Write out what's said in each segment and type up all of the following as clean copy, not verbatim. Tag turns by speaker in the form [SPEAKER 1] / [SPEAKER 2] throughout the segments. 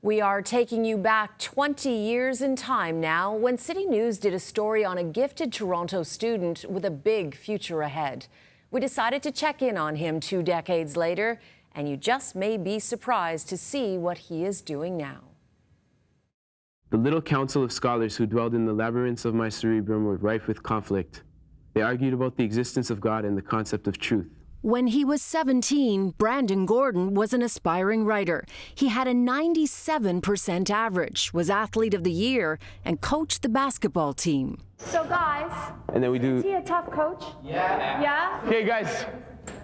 [SPEAKER 1] We are taking you back 20 years in time now when CityNews did a story on a gifted Toronto student with a big future ahead. We decided to check in on him 2 decades later, and you just may be surprised to see what he is doing now.
[SPEAKER 2] The little council of scholars who dwelled in the labyrinths of my cerebrum were rife with conflict. They argued about the existence of God and the concept of truth.
[SPEAKER 1] When he was 17, Branden Gordon was an aspiring writer. He had a 97% average, was Athlete of the Year, and coached the basketball team.
[SPEAKER 3] So guys,
[SPEAKER 2] And then we do...
[SPEAKER 3] is he a tough coach?
[SPEAKER 2] Yeah.
[SPEAKER 3] Yeah?
[SPEAKER 2] Okay, guys,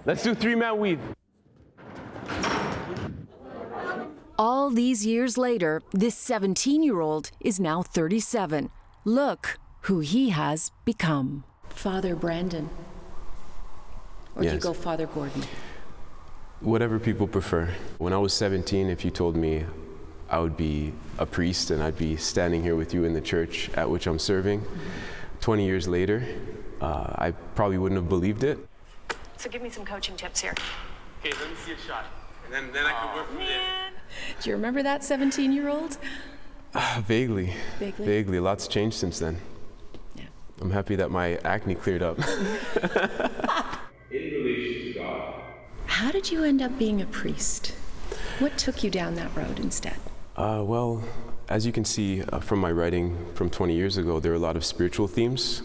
[SPEAKER 2] let's do 3-man weave.
[SPEAKER 1] All these years later, this 17-year-old is now 37. Look who he has become.
[SPEAKER 4] Father Branden. Or do you go Father Gordon?
[SPEAKER 5] Whatever people prefer. When I was 17, if you told me I would be a priest and I'd be standing here with you in the church at which I'm serving, 20 years later, I probably wouldn't have believed it.
[SPEAKER 3] So give me some coaching tips here.
[SPEAKER 6] Okay, let me see a shot. And then I can work from there.
[SPEAKER 4] Do you remember that 17-year-old?
[SPEAKER 5] Vaguely.
[SPEAKER 4] Vaguely?
[SPEAKER 5] Vaguely. Lots changed since then.
[SPEAKER 4] Yeah.
[SPEAKER 5] I'm happy that my acne cleared up.
[SPEAKER 6] In relation to God.
[SPEAKER 4] How did you end up being a priest? What took you down that road instead?
[SPEAKER 5] Well, as you can see from my writing from 20 years ago, there are a lot of spiritual themes.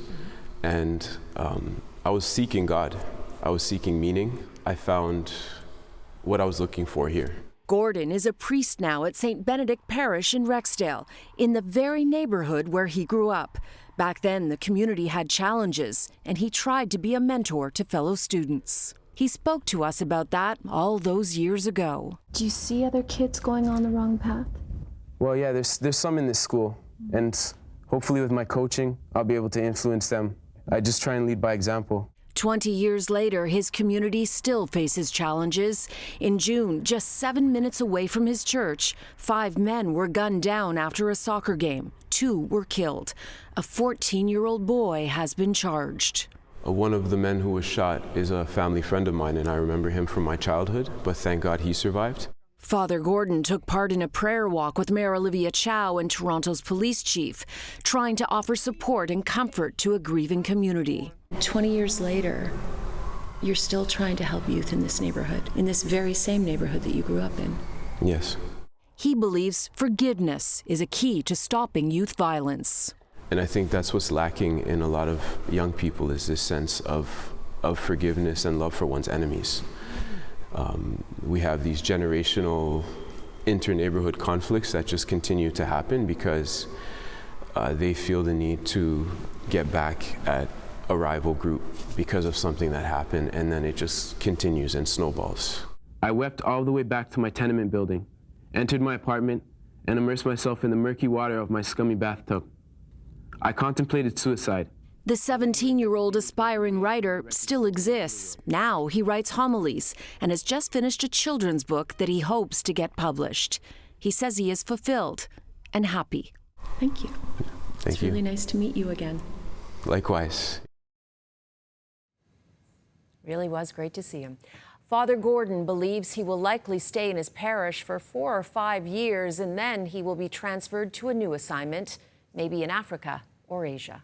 [SPEAKER 5] And I was seeking God. I was seeking meaning. I found what I was looking for here.
[SPEAKER 1] Gordon is a priest now at St. Benedict Parish in Rexdale, in the very neighborhood where he grew up. Back then, the community had challenges, and he tried to be a mentor to fellow students. He spoke to us about that all those years ago.
[SPEAKER 3] Do you see other kids going on the wrong path?
[SPEAKER 2] Well, yeah, there's some in this school, and hopefully with my coaching, I'll be able to influence them. I just try and lead by example.
[SPEAKER 1] 20 years later, his community still faces challenges. In June, just 7 minutes away from his church, 5 men were gunned down after a soccer game. 2 were killed. A 14-year-old boy has been charged.
[SPEAKER 5] One of the men who was shot is a family friend of mine, and I remember him from my childhood, but thank God he survived.
[SPEAKER 1] Father Gordon took part in a prayer walk with Mayor Olivia Chow and Toronto's police chief, trying to offer support and comfort to a grieving community.
[SPEAKER 4] 20 years later, you're still trying to help youth in this neighborhood, in this very same neighborhood that you grew up in.
[SPEAKER 5] Yes.
[SPEAKER 1] He believes forgiveness is a key to stopping youth violence.
[SPEAKER 5] And I think that's what's lacking in a lot of young people, is this sense of forgiveness and love for one's enemies. We have these generational inter-neighborhood conflicts that just continue to happen because they feel the need to get back at a rival group because of something that happened, and then it just continues and snowballs.
[SPEAKER 2] I wept all the way back to my tenement building, entered my apartment, and immersed myself in the murky water of my scummy bathtub. I contemplated suicide.
[SPEAKER 1] The 17-year-old aspiring writer still exists. Now he writes homilies and has just finished a children's book that he hopes to get published. He says he is fulfilled and happy.
[SPEAKER 4] Thank you.
[SPEAKER 5] Thank
[SPEAKER 4] It's
[SPEAKER 5] you.
[SPEAKER 4] really nice to meet you again.
[SPEAKER 5] Likewise.
[SPEAKER 1] Really was great to see him. Father Gordon believes he will likely stay in his parish for 4 or 5 years, and then he will be transferred to a new assignment, maybe in Africa or Asia.